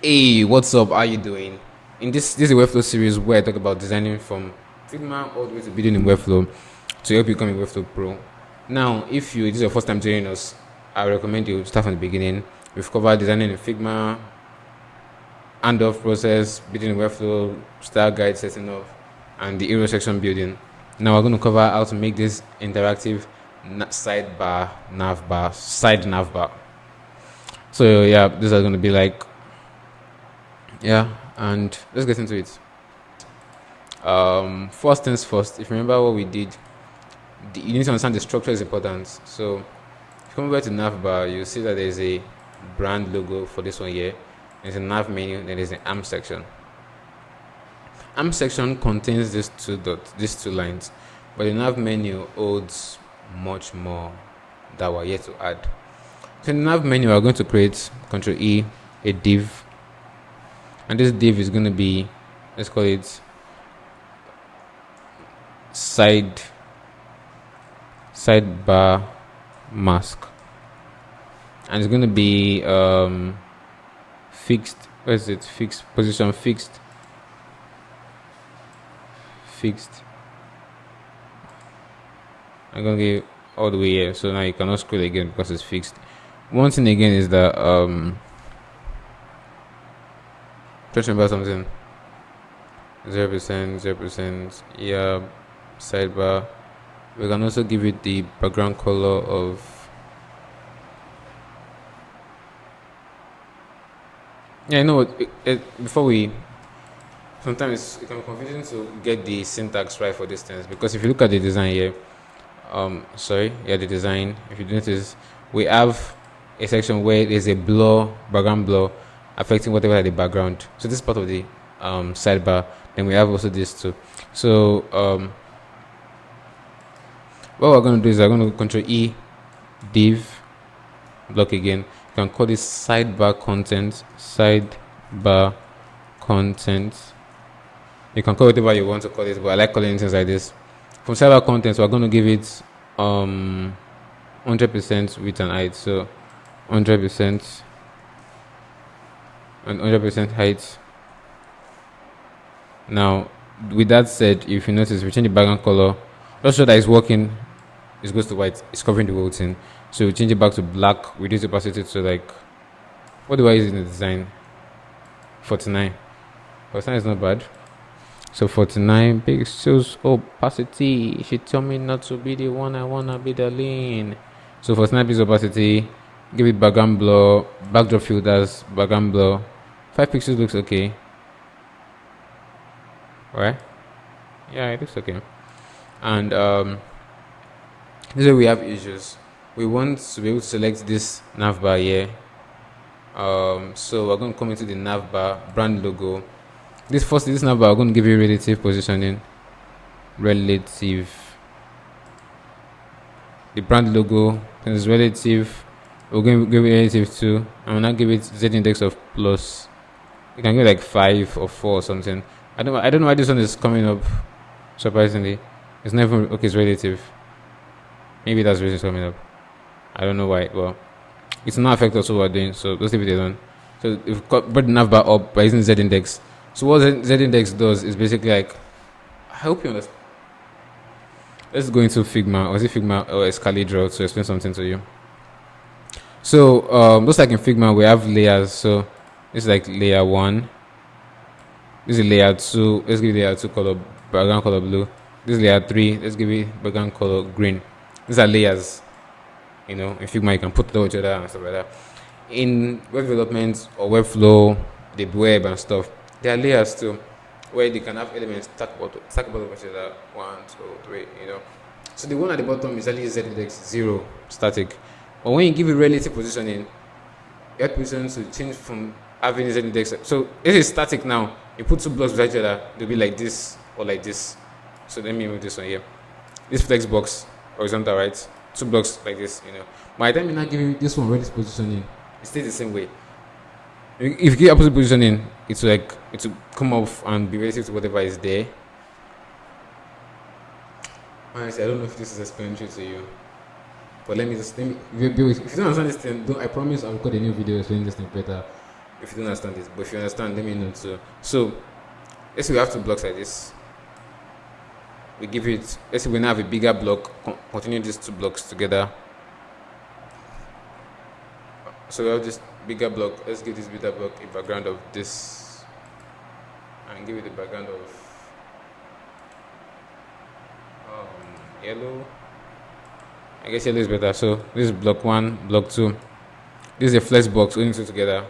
Hey, what's up? How you doing? In this is a Webflow series where I talk about designing from Figma all the way to building in Webflow to help you become a Webflow pro. Now, if this is your first time joining us, I recommend you start from the beginning. We've covered designing in Figma, handoff process, building in Webflow, style guide setting up, and the hero section building. Now we're going to cover how to make this interactive side nav bar. So yeah, these are going to be like and let's get into it. First things first, if you remember what we did, you need to understand the structure is important. So if you come over to navbar, you see that there's a brand logo for this one here. There's a nav menu, then there's an AMP section. AMP section contains these two lines, but the nav menu holds much more that we're yet to add. So in the nav menu, we're going to create Ctrl E, a div, and this div is going to be, let's call it sidebar mask, and it's going to be fixed. Where is it? Fixed position, fixed. I'm going to give all the way here, so now you cannot scroll again because it's fixed. One thing again is that try to remember something. 0%, yeah, sidebar. We can also give it the background color of, you know what, before we, sometimes it can be confusing to get the syntax right for these things, because if you look at the design here, the design, if you notice, we have a section where there's a background blur affecting whatever at the background. So this is part of the sidebar. Then we have also this too. So what we're going to do is we're going to Ctrl E, div, block again. You can call this sidebar content. You can call it whatever you want to call it, but I like calling things like this. From sidebar content, we're going to give it 100% width and height. So 100% and 100% height. Now, with that said, if you notice, we change the background color. Just so that it's working, it goes to white. It's covering the whole thing. So we change it back to black. Reduce the opacity to like, what do I use in the design? 49. 49 is not bad. So 49 pixels opacity. She told me not to be the one, I wanna be the lean. So 49 pixels opacity. Give it background blur, backdrop filters, background blur. 5 pixels looks okay. Right? Yeah, it looks okay. And this is where we have issues. We want to be able to select this navbar here. So we're going to come into the navbar brand logo. This navbar, we're going to give you relative positioning. The brand logo is relative. We're going to give it relative 2. I'm gonna give it z index of plus. You can go like 5 or 4 or something. I don't know why this one is coming up. Surprisingly, it's never okay. It's relative. Maybe that's really coming up. I don't know why. Well, it's not affect us what we're doing, so let's leave it alone. So we've got brought the navbar up by using z index. So what z index does is basically like, I hope you understand. Let's go into Figma, or is it Figma or Excalibur to explain something to you. So just like in Figma, we have layers. So this is like layer 1. This is layer 2. Let's give layer 2 color background color blue. This is layer 3. Let's give it background color green. These are layers. You know, in Figma you can put each other and stuff like that. In web development or Webflow, the web and stuff, there are layers too, where they can have elements stacked above each other. 1, 2, 3. You know. So the one at the bottom is only z index 0 static. But when you give it relative positioning, your position to change from having z index. So if it's static now, you put 2 blocks beside each other, they'll be like this or like this. So let me move this one here. This flex box, horizontal, right? 2 blocks like this, you know. By the time you now give you this one relative positioning, it stays the same way. If you give opposite positioning, it will come off and be relative to whatever is there. Honestly, I don't know if this is explanatory to you. But if you don't understand this thing, I promise I'll record a new video explaining this thing better. if you don't understand it, but if you understand, let me know too. So let's say we have two blocks like this. We give it, let's say we now have a bigger block, continue these two blocks together. So we have this bigger block. Let's give this bigger block a background of this, and give it a background of yellow. I guess yellow is better. So this is block 1, block 2. This is a flex box, only two together.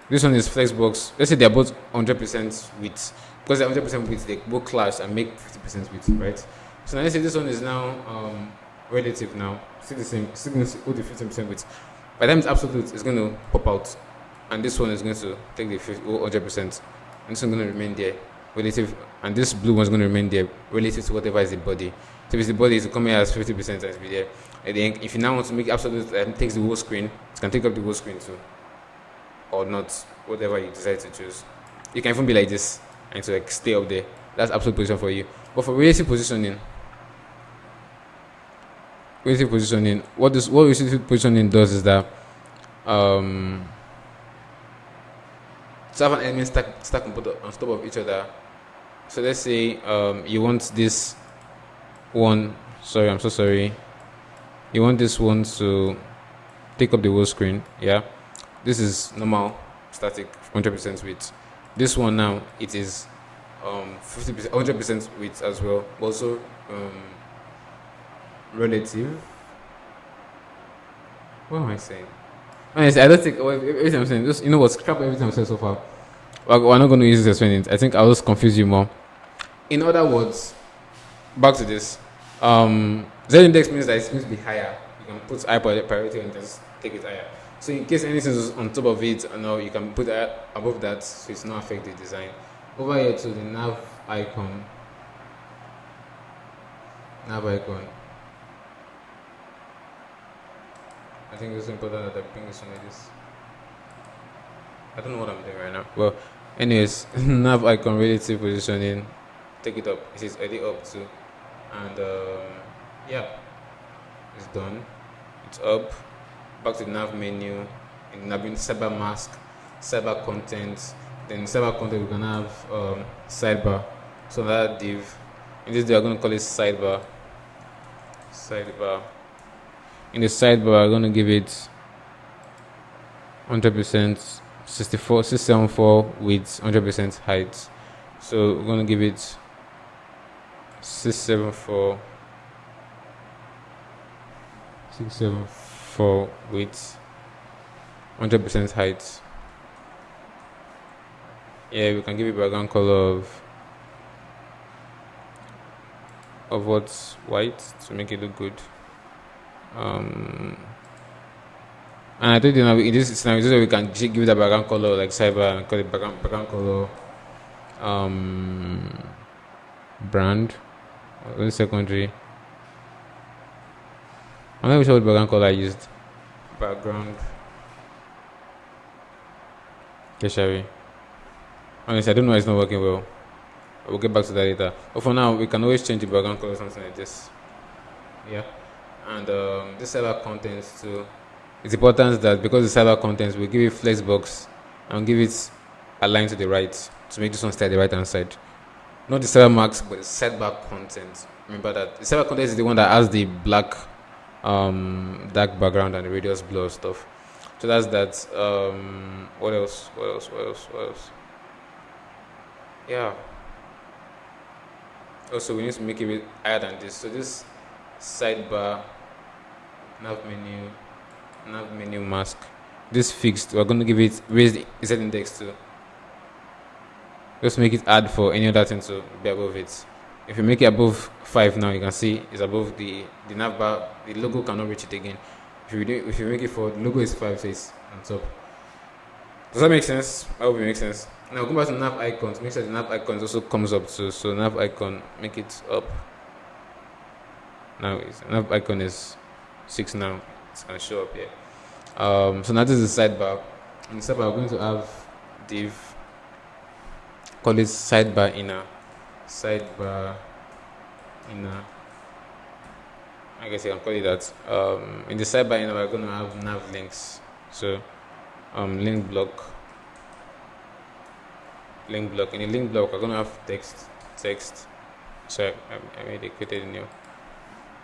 This one is flex box. Let's say they're both 100% width. Because they're 100% width, they both clash and make 50% width, right? So now let's say this one is now relative now. Still the same, still going to hold the 50% width. By the time it's absolute, it's going to pop out. And this one is going to take the 100%. And this one is going to remain there, relative. And this blue one is going to remain there, relative to whatever is the body. So if it's the body, it's coming as 50% and it's be there. And then if you now want to make absolute and it takes the whole screen, it can take up the whole screen too. Or not, whatever you decide to choose. You can even be like this and to like stay up there. That's absolute position for you. But for relative positioning, what relative positioning does is that to have an element stack on top of each other. So let's say you want this one, sorry, I'm so sorry. You want this one to take up the whole screen, yeah. This is normal, static, 100% width. This one now, it is 50%, 100% width as well. Also relative. What am I saying? Honestly, I don't think everything I'm saying. Just, you know what? Scrap everything I've said so far. We're not going to use this to explain it. I think I'll just confuse you more. In other words, back to this. Z index means that it's going to be higher. You can put high priority and just take it higher. So in case anything is on top of it, you can put that above that, so it's not affect the design. Over here to the nav icon. I think it's important that I bring this on this. I don't know what I'm doing right now. Well, anyways, nav icon relative positioning. Take it up. It is already up too, and yeah, it's done. It's up. Back to the nav menu. In nav sidebar mask, sidebar content. Then in sidebar content we can have sidebar. So that div. In this div, I'm gonna call it sidebar. Sidebar. In the sidebar, I'm gonna give it 100%, 674 with 100% height. So we're gonna give it 674 with 100% height. Yeah, we can give it background color of what's white to make it look good. And I told you now in this scenario we can give it a background color like cyber and call it background color brand or secondary. I'm not sure what background color I used. Background. Okay, shall we? Honestly, I don't know why it's not working well. We'll get back to that later. But for now, we can always change the background color or something like this. Yeah. And this server contents too. It's important that because the server contents, we give it flexbox and give it a line to the right to make this one stay at the right hand side. Not the server marks, but the sidebar content. Remember that the server content is the one that has the black dark background and the radius blur stuff. So that's that. What else? Yeah. Also, we need to make it a bit higher than this. So this sidebar, nav menu mask. This fixed. We're going to give it raise the Z index to. Just make it add for any other thing to be above it. If you make it above 5 now, you can see it's above the nav bar. The logo cannot reach it again. If you make it 4, the logo is 5, so it's on top. Does that make sense? I hope it makes sense. Now go back to nav icons. Make sure the nav icons also comes up too. So nav icon, make it up. Now nav icon is 6 now. It's gonna show up here. So now this is the sidebar. In the sidebar, we're going to have div. Call it sidebar inner. Sidebar inner. I guess you can call it that. In the sidebar inner, we're going to have nav links. So link block. link block. In the link block, we're gonna have text. Sorry, I made it created new.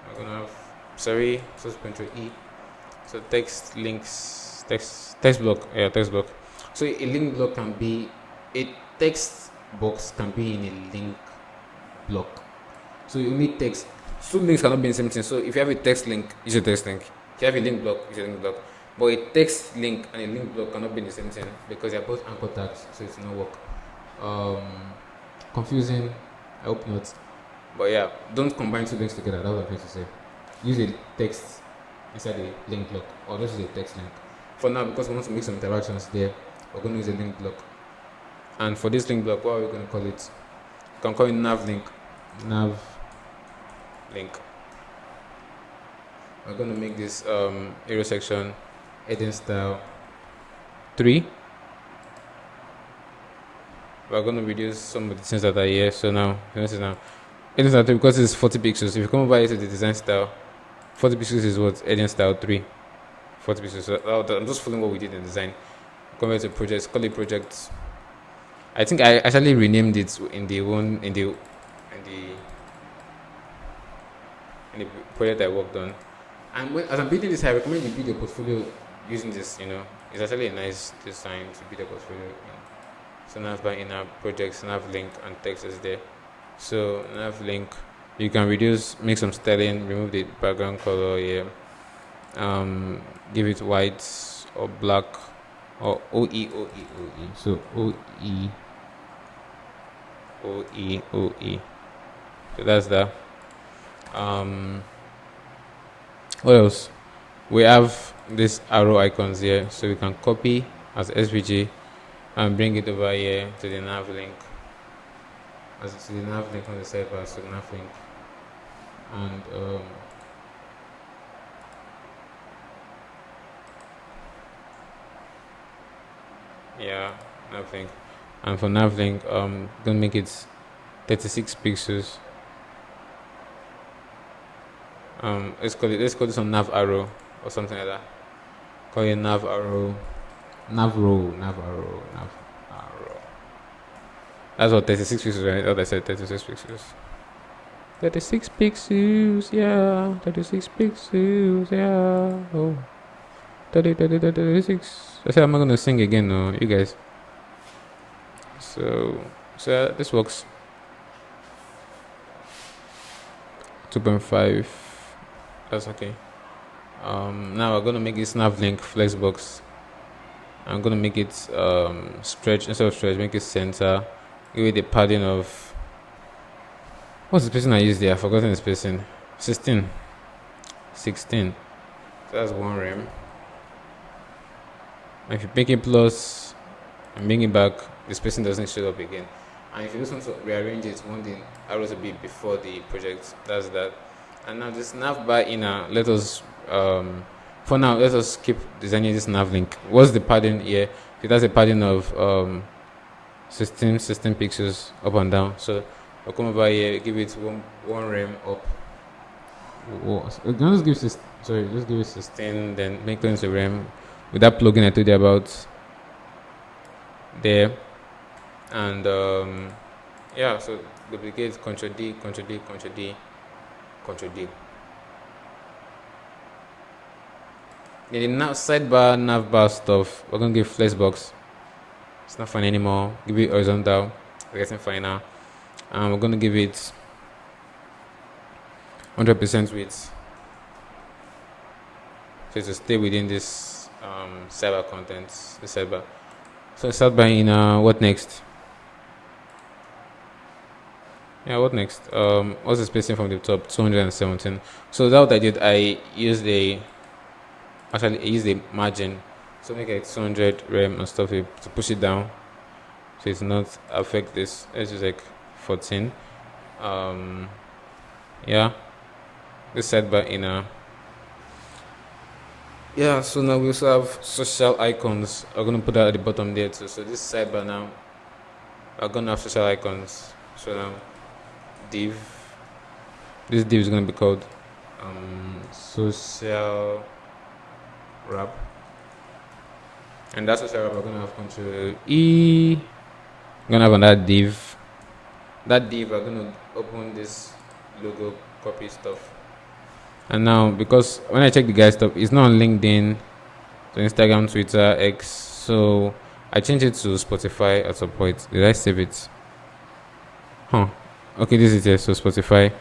We're gonna have so Control E. So text links, text block. Yeah, text block. So a link block can be a text box can be in a link block. So you need text. Two links cannot be in the same thing. So if you have a text link, use a text link. If you have a link block, use a link block. But a text link and a link block cannot be in the same thing because they are both anchor tags, so it will not work. Confusing? I hope not. But yeah, don't combine two links together. That's what I'm trying to say. Use a text inside a link block, or just use a text link. For now, because we want to make some interactions there, we're going to use a link block. And for this link block, what are we going to call it? You can call it nav link. Nav link. We're going to make this arrow section heading style 3. We're going to reduce some of the things that are here. So now, notice now, heading style 3, because it's 40 pixels. If you come over here to the design style, 40 pixels is what? Heading style 3. 40 pixels. So I'm just following what we did in design. Come to projects, call it projects. I think I actually renamed it in the project I worked on. And as I'm building this, I recommend you build your portfolio using this. It's actually a nice design to build a portfolio. So nav by inner projects, nav link, and text is there. So nav link, you can make some styling, remove the background color here. Give it white or black or OE. So OE. So that's that. What else? We have these arrow icons here, so we can copy as SVG and bring it over here to the nav link. As to the nav link on the sidebar, so nav link. And yeah, nav link. And for nav link, gonna make it 36 pixels. Let's call this on nav arrow or something like that. Call it nav arrow, nav arrow. That's what 36 pixels, right? Oh, I said 36 pixels. 36 pixels, yeah. 36 pixels, yeah. Oh. 36. I said I'm not gonna sing again, no, you guys. So this works. 2.5. That's okay. Now we're gonna make this nav link flexbox. I'm gonna make it stretch instead of stretch. Make it center. Give it the padding of. What's the spacing I used there? I've forgotten the spacing. 16. So that's one rem. And if you make it plus and bring it back, the spacing doesn't show up again. And if you just want to rearrange it, want the arrow to be before the project, that's that. And now this nav bar inner, let us for now let us keep designing this nav link. What's the padding here? It has a padding of 16 pixels up and down. So I'll come over here, give it one rem up. Just give it 16, then make it a rem with that plugin I told you about there. And yeah, so duplicate, Ctrl D. In the sidebar navbar stuff, we're gonna give flexbox. It's not fine anymore. Give it horizontal. We're getting finer. We're gonna give it 100% width. So to stay within this sidebar contents, the sidebar. So sidebar in what next? Yeah, what next? What's the spacing from the top? 217. So that what I did, I used a margin. So make it 200 rem and stuff to push it down, so it's not affect this. It's just like 14. Yeah, this sidebar inner. Yeah, so now we also have social icons. I'm gonna put that at the bottom there too. So this sidebar now, we're gonna have social icons. So now div. This div is gonna be called social wrap, and that social wrap we're gonna have Control E, gonna have another div. That div, we're gonna open this logo copy stuff. And now, because when I check the guys stuff, it's not on LinkedIn, so Instagram, Twitter, X. So I changed it to Spotify at some point. Did I save it? Okay, this is it. So Spotify.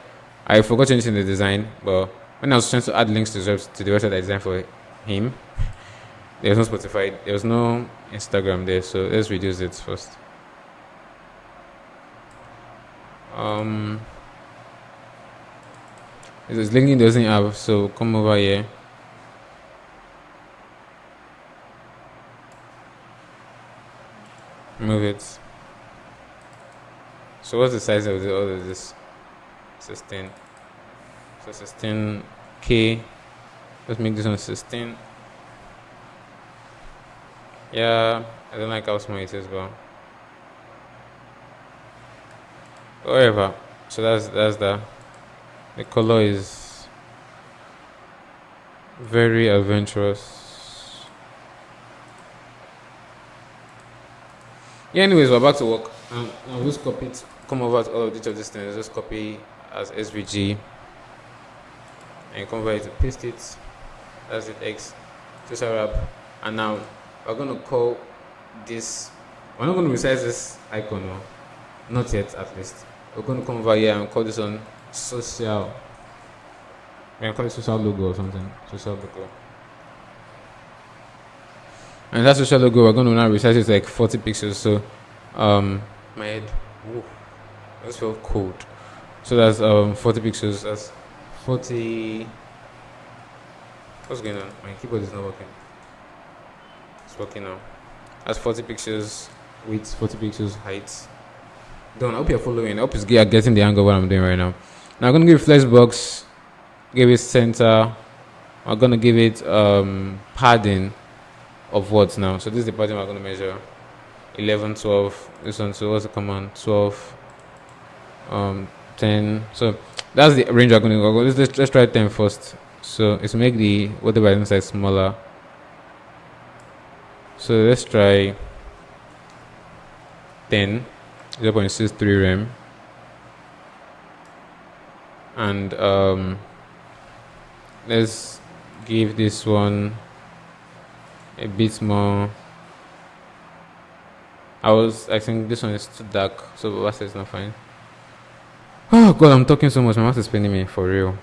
I forgot changing the design, but when I was trying to add links to the website I designed for him, there was no Spotify, there was no Instagram there. So let's reduce it first. This LinkedIn doesn't have, so come over here. Move it. So what's the size of all of this? 16. So 16K. Let's make this one 16. Yeah, I don't like how small it is, but whatever. So that's that. The color is very adventurous. Yeah, anyways, we're back to work. Now just copy it. Come over to all of each of these things. Just copy as SVG. And come over to paste it. That's it, X. Social wrap. And now we're going to call this. We're not going to resize this icon, no. Not yet, at least. We're going to come over here and call this one social. We can call it social logo or something. Social logo. And that social logo, we're going to now resize it to like 40 pixels. So, my head, whoa, that's feel cold. So that's 40 pixels. That's 40. What's going on? My keyboard is not working. It's working now. That's 40 pixels width, 40 pixels height. Done. I hope you're following. I hope you're getting the angle of what I'm doing right now. Now I'm gonna give it flexbox, give it center. I'm gonna give it padding of what now? So this is the padding we're gonna measure. 11, 12. This one. So what's the command? 12, 10. So that's the range we're gonna go. Let's try 10 first. So it's make the whatever inside smaller. So let's try 10. 0.63 rem. And let's give this one a bit more. I think this one is too dark, so Baba is not fine. Oh god, I'm talking so much, my mouth is paining me for real.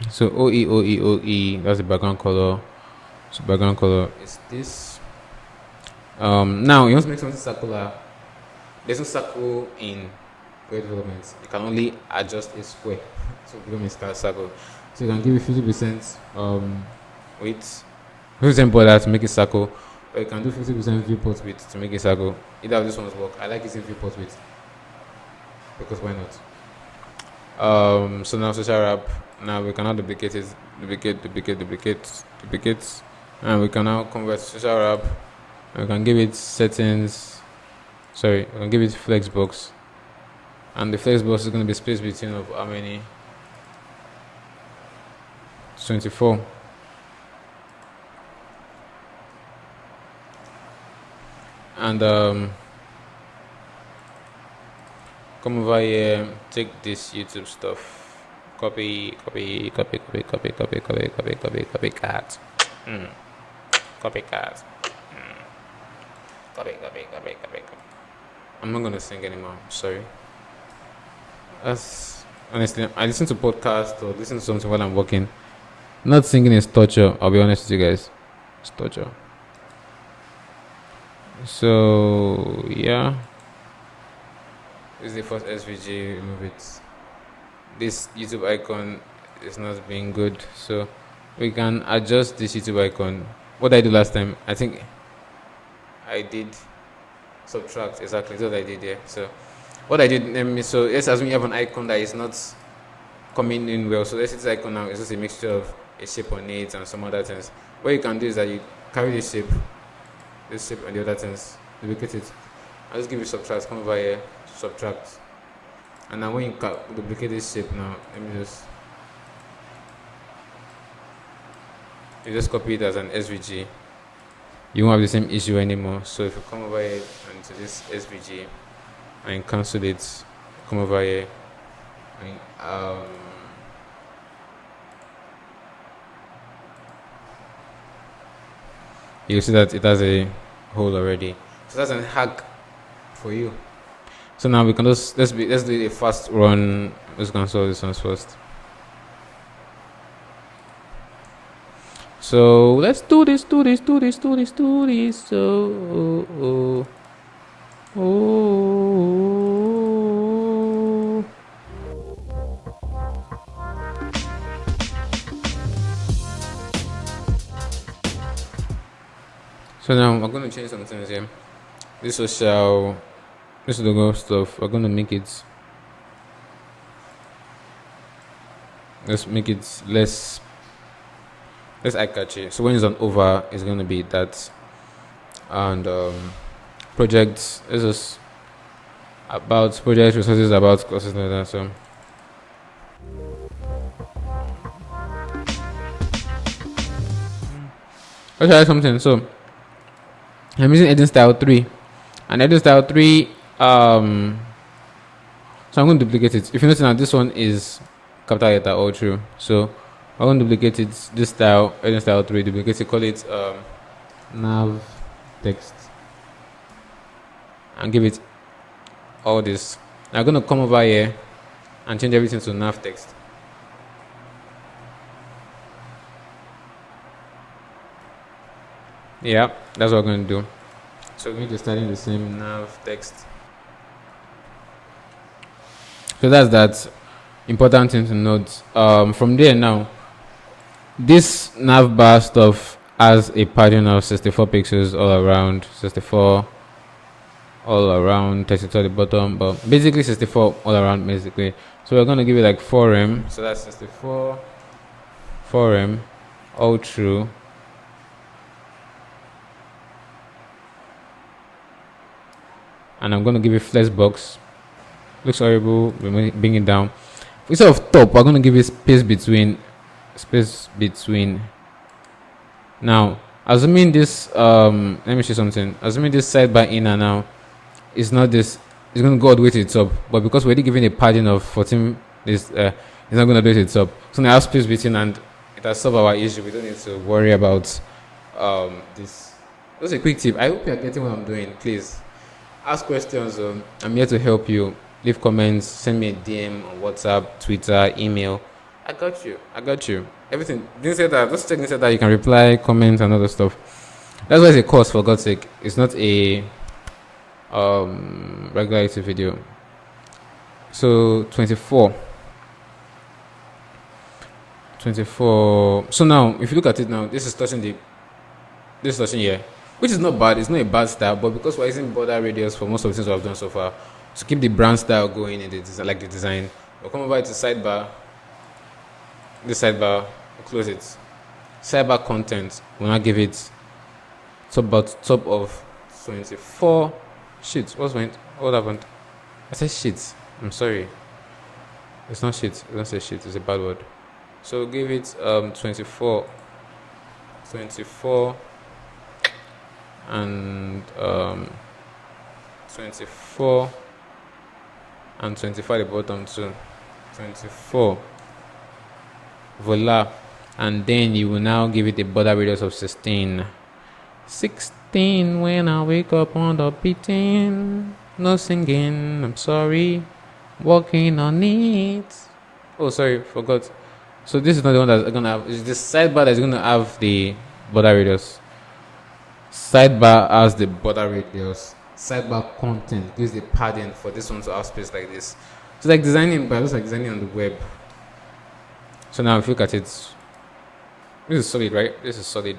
So OE, that's the background color. So background color is this. Now you want to make something circular. There's no circle in web development. You can only adjust a square to become a circle. So you can give it 50% width, 50% border to make it circle, or you can do 50% viewport width to make it circle. Either of these ones work. I like using viewport width because why not? So now social wrap. Now we can now duplicate it, duplicate, and we can now convert to social wrap. And we can give it settings. Sorry, we can give it flexbox, and the flexbox is going to be spaced between of how many? 24. And come over here, take this YouTube stuff, copy, copycat. Copycat. Copy. I'm not gonna sing anymore. Sorry. That's honestly, I listen to podcasts or listen to something while I'm working. Not singing is torture. I'll be honest with you guys. It's torture. So yeah, this is the first SVG. Remove it. This YouTube icon is not being good, so we can adjust this YouTube icon. What I did last time, I think I did subtract. Exactly, that's what I did there. So what I did, so let's assume you have an icon that is not coming in well. So let's say this icon now is just a mixture of a shape on it and some other things. What you can do is that you carry this shape and the other things, duplicate it. I'll just give you subtract. Come over here, subtract. And now when you duplicate this shape now, you just copy it as an SVG. you won't have the same issue anymore. So if you come over here into this SVG and cancel it, come over here and you'll see that it has a hole already. So that's a hack for you. So now we can just let's do a fast run. Let's cancel this one first. So let's do this. So so now I'm going to change some things here. This logo stuff, we're going to make it. Let's make it less eye-catchy. So when it's on over, it's going to be that. And projects, this is about project resources, about courses like that. So let's try something. So I'm using editing style 3, and editing style 3. So I'm going to duplicate it. If you notice now, this one is capital letter all through. So I'm going to duplicate it. This style, editing style 3, duplicate it. Call it nav text, and give it all this. I'm going to come over here and change everything to nav text. Yeah, that's what we're going to do. So we're going to start in the same nav text. So that's that. Important thing to note. From there now, this nav bar stuff has a padding of 64 pixels all around, 64 all around, 32 at the bottom, but basically 64 all around basically. So we're going to give it like 4M. So that's 64 4M all through. And I'm going to give it flexbox. Looks horrible. We bring it down. Instead of top, we're going to give it space between. Now, assuming this, let me show you something. Assuming this sidebar inner now is not this, it's going to go all the way to the top. But because we're already giving a padding of 14, it's not going to do it to the top. So now I have space between, and it has solved our issue. We don't need to worry about this. Just a quick tip. I hope you're getting what I'm doing. Please ask questions. I'm here to help you. Leave comments, send me a DM on WhatsApp, Twitter, email. I got you. Everything. Didn't say that. Just check inside that you can reply, comment, and other stuff. That's why it's a course, for God's sake. It's not a regular YouTube video. So 24. So now, if you look at it now, this is touching here, which is not bad. It's not a bad style, but because we're using border radius for most of the things we've done so far, to keep the brand style going in the design, like the design, we'll come over to sidebar. This sidebar, we'll close it. Sidebar content, we'll now give it top of 24. Shit, what happened? I said shit. I'm sorry. It's not shit. Don't say shit. It's a bad word. So we'll give it 24, and 24. And 24 at the bottom too. 24. Voila. And then you will now give it a border radius of 16. 16 when I wake up on the beating. No singing, I'm sorry. Working on it. Oh, sorry, forgot. So this is not the one that's gonna have, it's the sidebar that's gonna have the border radius. Sidebar has the border radius. Sidebar content gives the padding for this one to have space like this. So like designing, but just like designing on the web. So now if you look at it, this is solid, right? This is solid.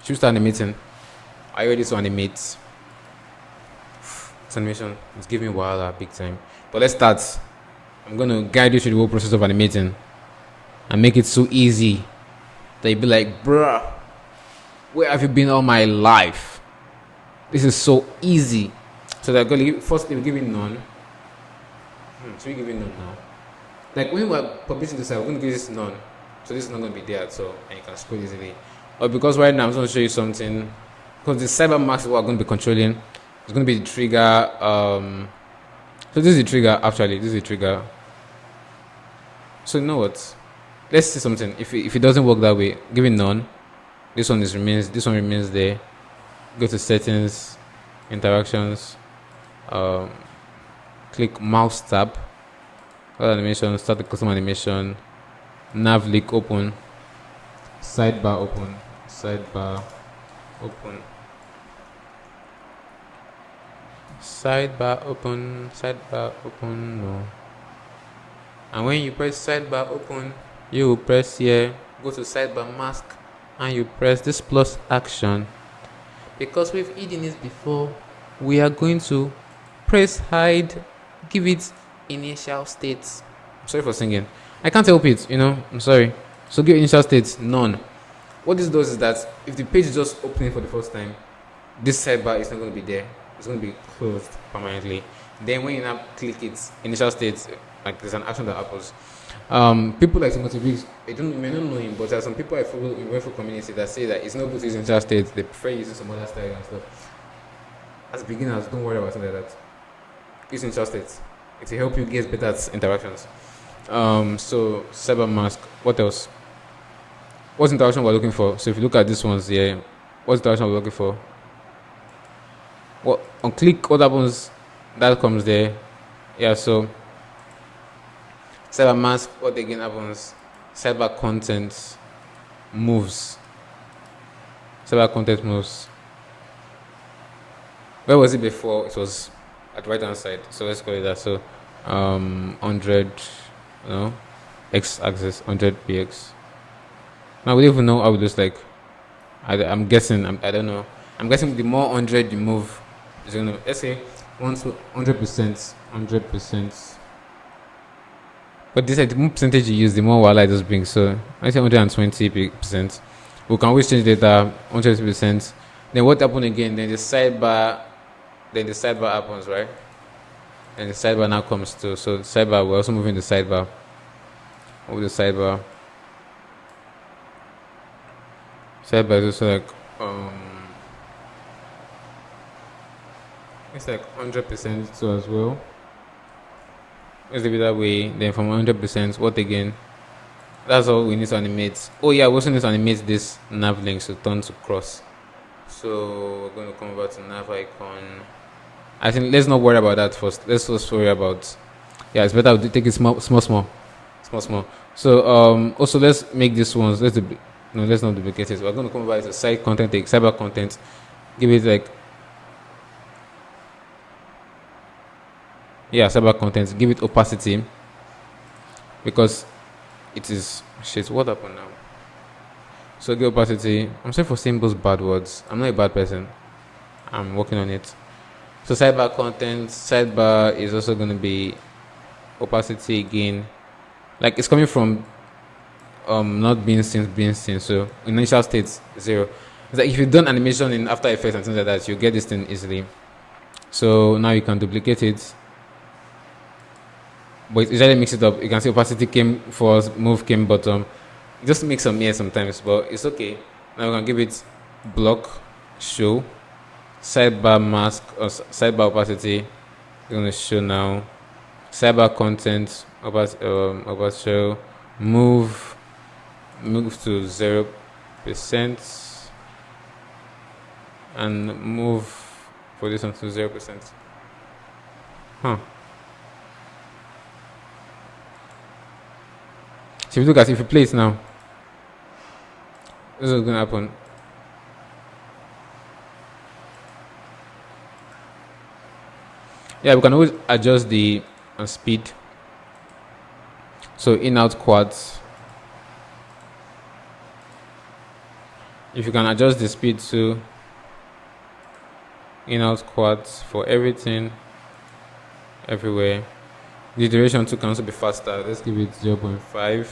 Should we start animating? Are you ready to animate? This animation is giving me a big time. But let's start. I'm gonna guide you through the whole process of animating and make it so easy that you'll be like, bruh, where have you been all my life? This is so easy. So they're going to give, firstly, we're giving none. So we're giving none now. Like when we're publishing this, we're going to give this none. So this is not going to be there at all, and you can scroll easily. Or because right now I'm going to show you something, because the sidebar mask is what I'm going to be controlling. It's going to be the trigger. So this is the trigger. Actually, this is the trigger. So you know what? Let's see something. If it doesn't work that way, give it none. This one remains there. Go to settings, interactions, click mouse tab, animation, start the custom animation, nav link open, sidebar open, sidebar open, sidebar open, sidebar open, no. And when you press sidebar open, you will press here, go to sidebar mask, and you press this plus action. Because we've hidden this before, we are going to press hide, give it initial states. I'm sorry for singing. I can't help it, I'm sorry. So give initial states none. What this does is that if the page is just opening for the first time, this sidebar is not going to be there. It's going to be closed permanently. Then when you now click it, initial states, like there's an action that happens. People like Timothy Biggs, you may not know him, but there are some people I follow in Webflow community that say that it's not good to use initial states. They prefer using some other style and stuff. As beginners, don't worry about something like that. Use initial states. It will help you get better at interactions. So sidebar mask. What else? What's interaction we're looking for? So if you look at these ones here, what's interaction we're looking for? What on click? What happens? That comes there. Yeah. So sidebar mask, what again happens? Sidebar content moves. Sidebar content moves. Where was it before? It was at right hand side. So let's call it that. So 100, x axis 100 px. Now we don't even know how it looks like. I'm guessing. I don't know. I'm guessing the more 100 you move, is gonna. Let's say 100%, 100%. But this, the more percentage you use, the more while I just bring. So I say 120%. We can always change data 120%. Then what happened again? Then the sidebar happens, right? And the sidebar now comes to. So the sidebar, we're also moving the sidebar. Over the sidebar. Sidebar is also like it's like 100% so as well. Let's leave it that way. Then from 100%, what again? That's all we need to animate. Oh yeah, we also need to animate this nav link to turn to cross. So we're going to come over to nav icon. I think let's not worry about that first. Let's just worry about. Yeah, it's better to take it small. So also let's make this ones. Let's not duplicate it. We're going to come over to side content, take cyber content, give it like. Yeah, cyber content, give it opacity because it is shit. What happened now? So give opacity. I'm sorry for saying those bad words. I'm not a bad person. I'm working on it. So sidebar content, sidebar is also going to be opacity again. Like it's coming from not being seen. So initial state 0. It's like if you've done animation in After Effects and things like that, you get this thing easily. So now you can duplicate it. But it usually mix it up. You can see opacity came first, move came bottom. It just makes some air sometimes, but it's okay. Now we can give it block, show, sidebar mask, or sidebar opacity. We're going to show now. Sidebar content, opacity, move to 0%, and move for this one to 0%. Huh. So if you look at if you play it now, this is what's going to happen. Yeah, we can always adjust the speed. So in out quads. If you can adjust the speed to in out quads for everything, everywhere. The duration too can also be faster. Let's give it 0.5. You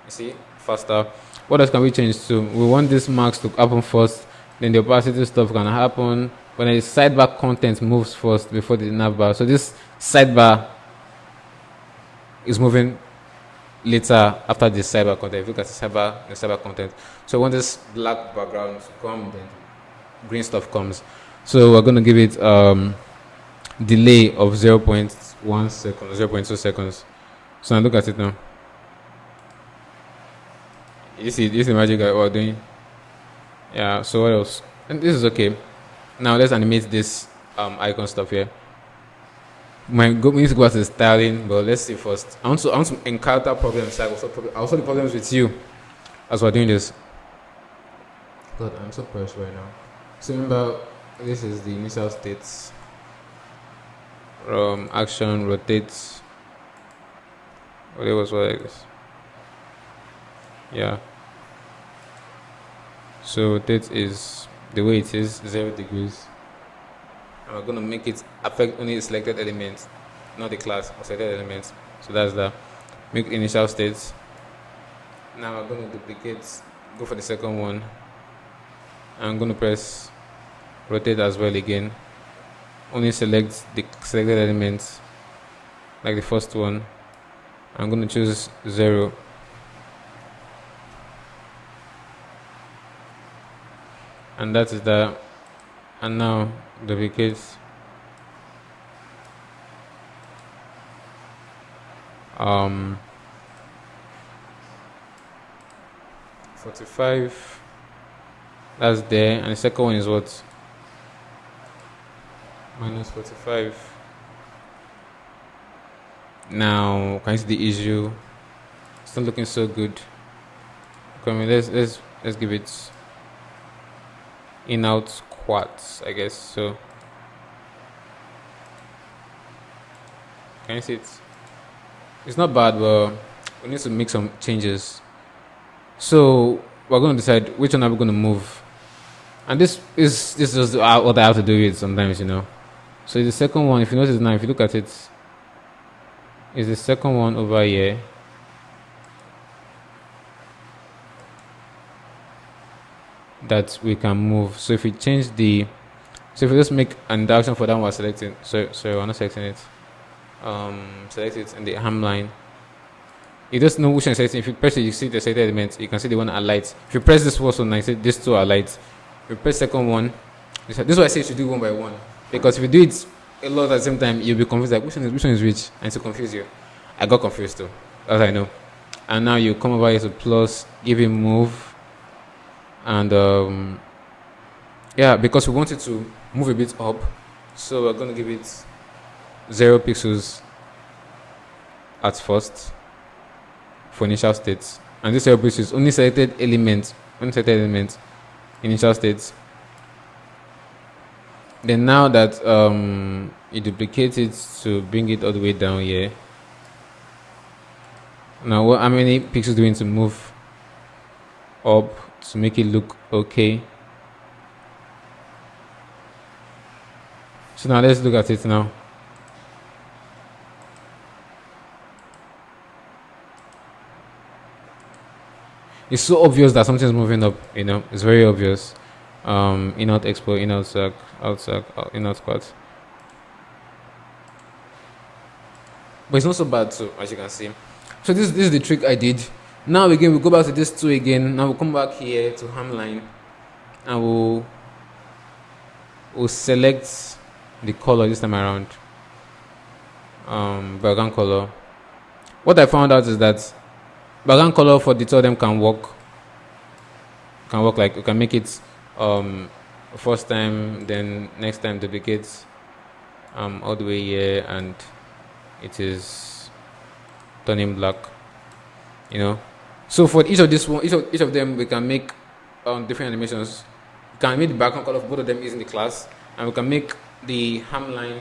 see, faster. What else can we change to? We want this marks to happen first, then the opacity stuff can happen. But then the sidebar content moves first before the navbar. So this sidebar is moving later after the cyber content. If you look at the cyber content, so when this black background comes, then green stuff comes. So we're going to give it delay of 0.1 second, 0.2 seconds. So now look at it now. You see the magic we're doing. Yeah, so what else? And this is okay. Now let's animate this icon stuff here. We need to go back to the styling, but let's see first. I want to encounter problems. I also the problems with you as we're doing this. God, I'm so pressed right now. So remember, this is the initial states. Action, rotate. What it was like this. Yeah. So rotate is the way it is, 0 degrees. And we're going to make it affect only the selected elements, not the class or selected elements. So that's that. Make initial states. Now we're going to duplicate, go for the second one. I'm going to press rotate as well again. Only select the selected elements, like the first one. I'm going to choose 0. And that is that. And now duplicate. Um, 45. That's there. And the second one is what? Minus 45. Now, can you see the issue? It's not looking so good. Come on, let's give it in out quads, I guess. So can you see it? It's not bad, but we need to make some changes. So we're going to decide which one are we going to move. And this is what I have to do with sometimes, you know. So the second one, if you notice now, if you look at it, is the second one over here. That we can move. So if we change the, so if we just make an action for that one, we're selecting. Sorry, we're not selecting it. Select it in the ham line. You just know which one is selecting. If you press it, you see the selected elements. You can see the one are light. If you press this first one, I see these two are light. If you press second one, this is why I say you should do one by one. Because if you do it a lot at the same time, you'll be confused. Like which one is which, and to confuse you. I got confused too, as I know. And now you come over here to plus, give it move. And yeah, because we want it to move a bit up, so we're going to give it 0 pixels at first for initial states, and this 0 pixels only selected elements, initial states. Then now that you duplicate it to bring it all the way down here. Now how many pixels do we need to move up to make it look okay? So now let's look at it now. It's so obvious that something's moving up, you know. It's very obvious. In out expo, in out circ, in out squat. But it's not so bad too, as you can see. So this is the trick I did. Now again, we'll go back to this 2 again. Now we'll come back here to ham line, and we'll select the color this time around. Background color. What I found out is that background color for the two of them can work. Like you can make it first time, then next time duplicate all the way here, and it is turning black. You know. So for each of them, we can make different animations. We can make the background color of both of them using the class, and we can make the ham line,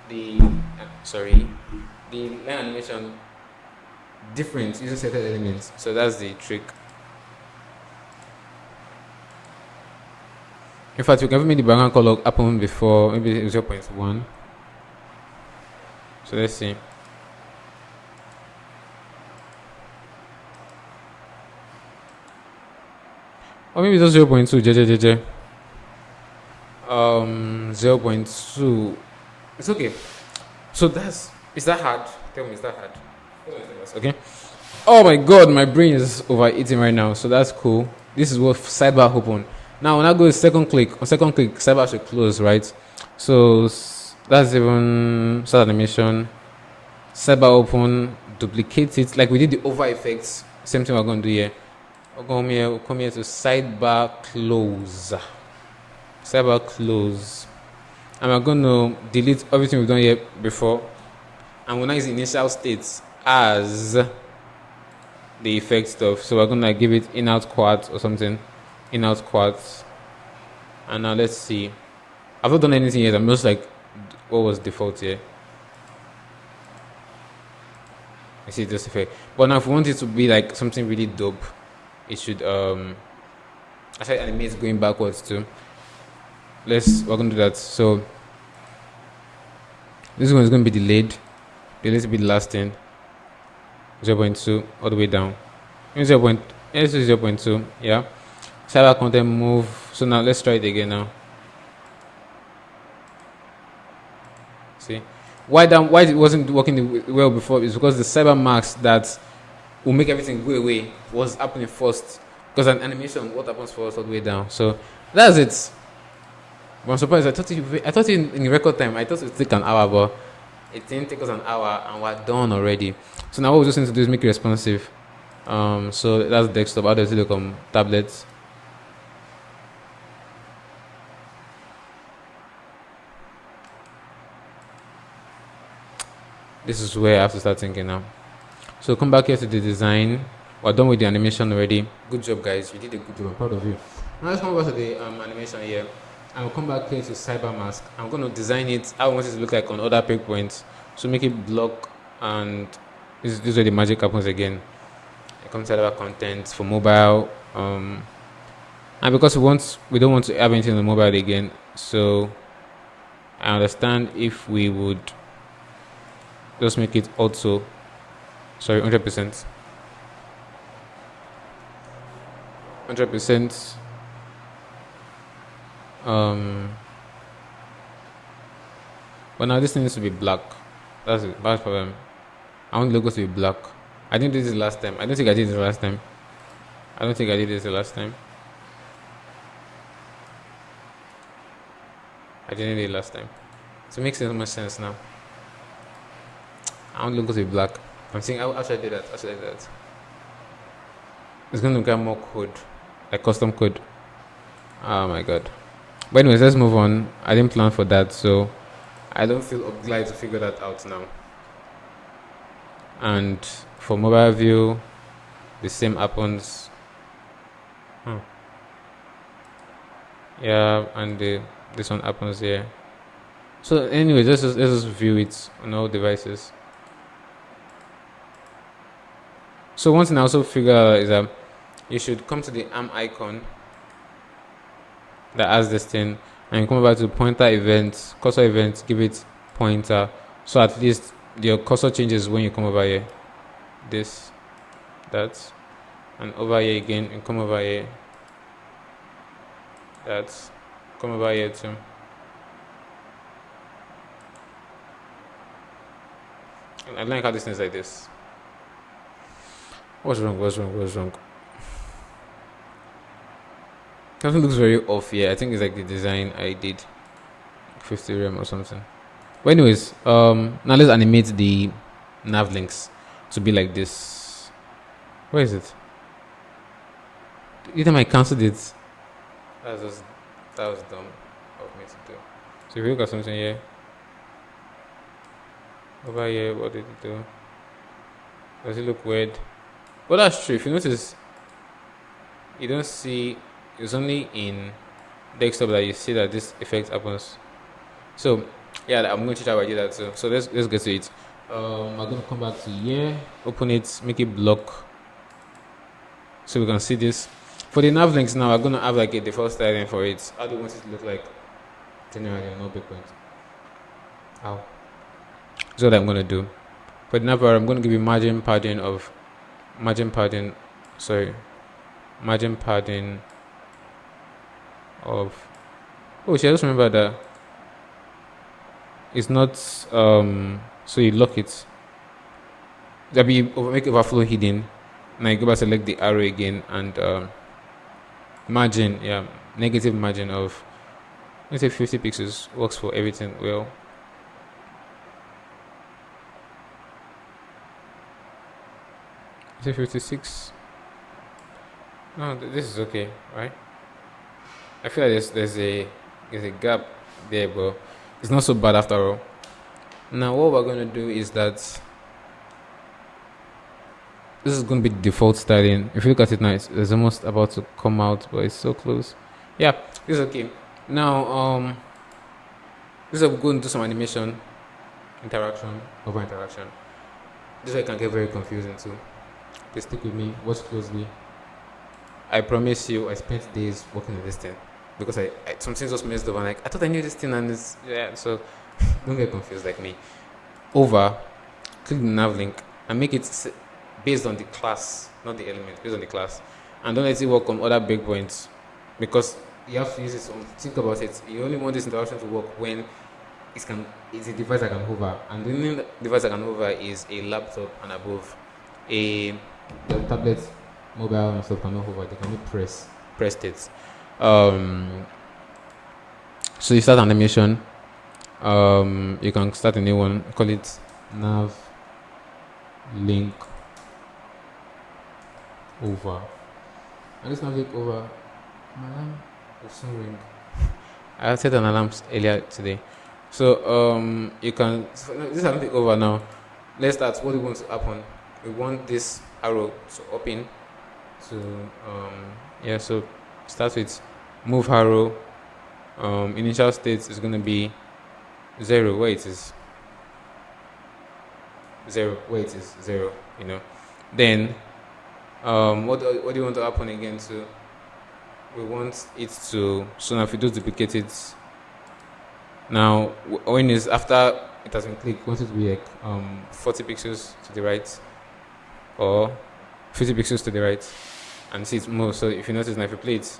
the line animation different using certain elements. So that's the trick. In fact, we can make the background color happen before maybe 0.1. So let's see. Or maybe just 0.2, 0.2. It's okay. So is that hard? Tell me, is that hard? Okay. Oh my god, my brain is overeating right now, so that's cool. This is what sidebar open. Now when I go to second click, on second click, sidebar should close, right? So that's even start animation. Sidebar open, duplicate it like we did the over effects. Same thing we're going to do here. We'll come here to sidebar close. Sidebar close. And we're going to delete everything we've done here before. And we'll now use initial states as the effect stuff. So we're going to give it in-out quad or something. In-out quads. And now let's see. I've not done anything yet. I'm just like, what was default here? I see this effect. But now if we want it to be like something really dope, it should actually animate going backwards too. We're gonna do that. So this one is gonna be delayed. Delayed to be the last thing. 0.2 all the way down. 0.2, yeah. Cyber content move. So now let's try it again now. See? Why it wasn't working well before is because the cyber marks that will make everything go away was happening first. Because an animation, what happens first all the way down. So that's it. But I'm surprised. I thought in record time. I thought it would take an hour, but it didn't take us an hour, and we're done already. So now what we just need to do is make it responsive. So that's desktop. How does it look on tablets? This is where I have to start thinking now. So come back here to the design. We're done with the animation already. Good job, guys. You did a good job. I'm proud of you. Now let's come back to the animation here. And we'll come back here to cyber mask. I'm going to design it how I want it to look like on other pick points. So make it block, and this is where the magic happens again. It comes to cyber content for mobile. And because we don't want to have anything on mobile again. So I understand if we would just make it auto. Sorry, 100%. 100%. But now this thing needs to be black. That's it. Bad problem. I want the logo to be black. I didn't do this last time. I don't think I did this last time. I didn't do it last time. So it makes so much sense now. I want the logo to be black. I'm saying, how should I do that? It's going to get more code, like custom code. Oh my god. But anyways, let's move on. I didn't plan for that, so I don't feel obliged to figure that out now. And for mobile view, the same happens. Yeah, and this one happens here. So anyways, let's just view it on all devices. So one thing I also figure out is that you should come to the arm icon that has this thing, and you come back to pointer events, cursor events, give it pointer, so at least your cursor changes when you come over here. That, and over here again, and come over here. That's come over here too. And I like how this thing is like this. What's wrong? Something looks very off here. I think it's like the design I did, 50 rem or something. But anyways, now let's animate the nav links to be like this. Where is it? Either I canceled it. That was dumb of me to do. So if you look at something here, over here, what did it do? Does it look weird? Well, that's true. If you notice, you don't see. It's only in desktop that you see that this effect happens. So yeah, I'm going to try to do that too. So let's get to it. I'm going to come back to here, open it, make it block, so we can see this. For the nav links now, I'm going to have like a default styling for it. How do you want it to look like? Generally, no big point. How? That's what I'm going to do. For the nav, I'm going to give you margin padding of oh, I just remember that it's not so you lock it. That be make overflow hidden. Now you go back, select the arrow again, and margin, yeah, negative margin of, let's say 50 pixels works for everything well. Say 56. No, this is okay, right? I feel like there's a gap there, but it's not so bad after all. Now what we're going to do is that this is going to be the default styling. If you look at it now, it's almost about to come out, but it's so close. Yeah, this is okay. Now this is going to do some animation, interaction, over interaction. This way can get very confusing too. Please stick with me, watch closely. I promise you, I spent days working on this thing because I some things just messed up. I'm like, I thought I knew this thing, and it's, yeah. So don't get confused like me. Over, click the nav link and make it based on the class, not the element, based on the class, and don't let it work on other breakpoints because you have to use it. Think about it. You only want this interaction to work when it's a device that can hover, and the only device that can hover is a laptop and above. The tablet, mobile and stuff cannot hover. They can only press it. So you start animation. You can start a new one. Call it nav link over. And this nav link over. My alarm will soon ring. I set an alarm earlier today. So you can. This nav link over now. Let's start. What do you want to happen? We want this arrow to open. So yeah. So start with move arrow. Initial state is going to be 0 where it is 0 where it is 0, you know. Then what do you want to happen again? To we want it to, so now if you do duplicate it, now when it's after it has been clicked, we want it to be like 40 pixels to the right or 50 pixels to the right, and see it move. So if you notice now, if you play it,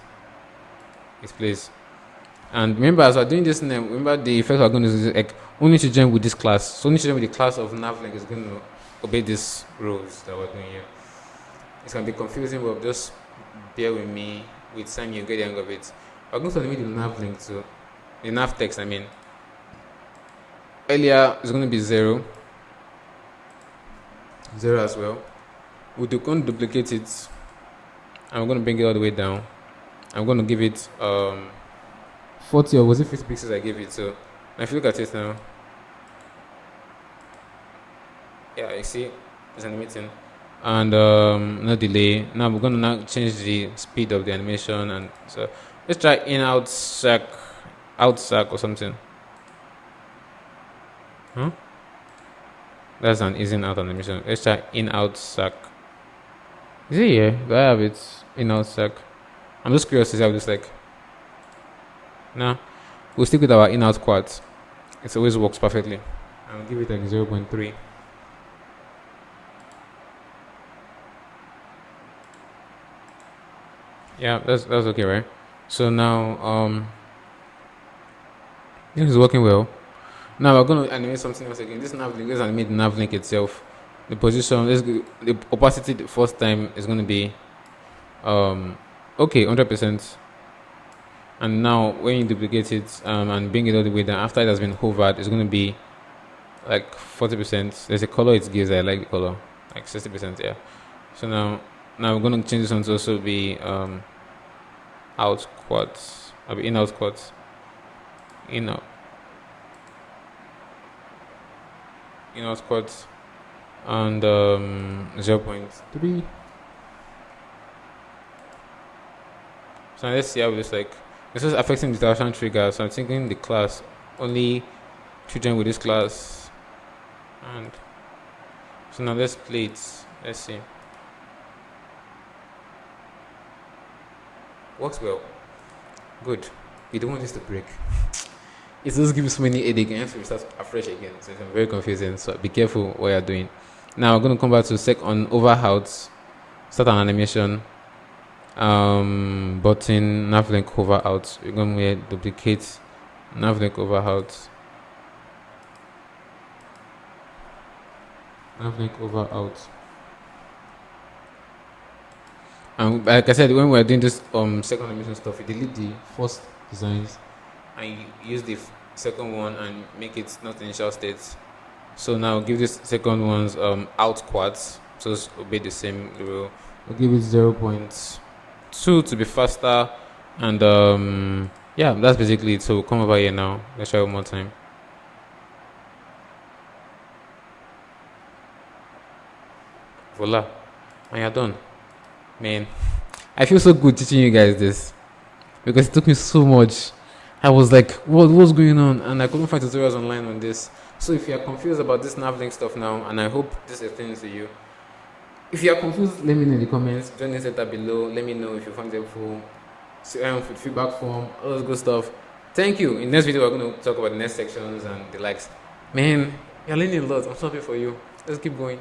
it plays. And remember, as we're doing this name, remember the effect we're going to use, like only children with this class. So only children with the class of navlink is going to obey these rules that we're doing here. It's going to be confusing, but just bear with me. With time, you get the hang of it. We're going to animate the navlink to the nav text. I mean, earlier it's going to be 0 as well. We're going to duplicate it, and we're going to bring it all the way down. I'm going to give it 40 or was it 50 pixels I gave it. So now if you look at it now, yeah, you see it's animating, and no delay. Now we're going to now change the speed of the animation, and so let's try in out sack or something. That's an easy out animation. Let's try in out sack. Is it here? Do I have it in out sack? I'm just curious to see how this like. Now we'll stick with our in-out quads. It always works perfectly. I'll give it like 0.3. Yeah, that's okay, right? So now this is working well. Now we're going to animate something else again. This nav link, let's animate the nav link itself. The position, the opacity the first time is going to be okay, 100%. And now when you duplicate it and bring it all the way down, after it has been hovered, it's going to be like 40%. There's a color it gives. I like the color, like 60%. Yeah. So now we're going to change this one to also be out quads. I'll be in out quads. In out quads, and 0.3. So now let's see how this like. This is affecting the interaction trigger, so I'm thinking the class, only children with this class. And so now let's play it. Let's see. Works well. Good. You don't want this to break. It just gives so many headache and you have to start afresh again. So it's very confusing. So be careful what you're doing. Now we're going to come back to sec on overouts. Start an animation. Button navlink hover out. We're going to duplicate navlink hover out. Navlink over out. Like I said, when we're doing this second animation stuff, you delete the first designs and you use the second one and make it not initial state. So now give this second one's out quads, so it's obey the same rule. We'll give it 0.2 to be faster, and yeah, that's basically it. So we'll come over here now. Let's try one more time. Voila, and you're done. Man, I feel so good teaching you guys this because it took me so much. I was like, what's going on? And I couldn't find tutorials online on this. So if you are confused about this NavLink stuff now, and I hope this explains to you. If you are confused, let me know in the comments. Join the center below. Let me know if you find it helpful. Feedback form, all those good stuff. Thank you. In the next video, we're going to talk about the next sections and the likes. Man, you're learning a lot. I'm so happy for you. Let's keep going.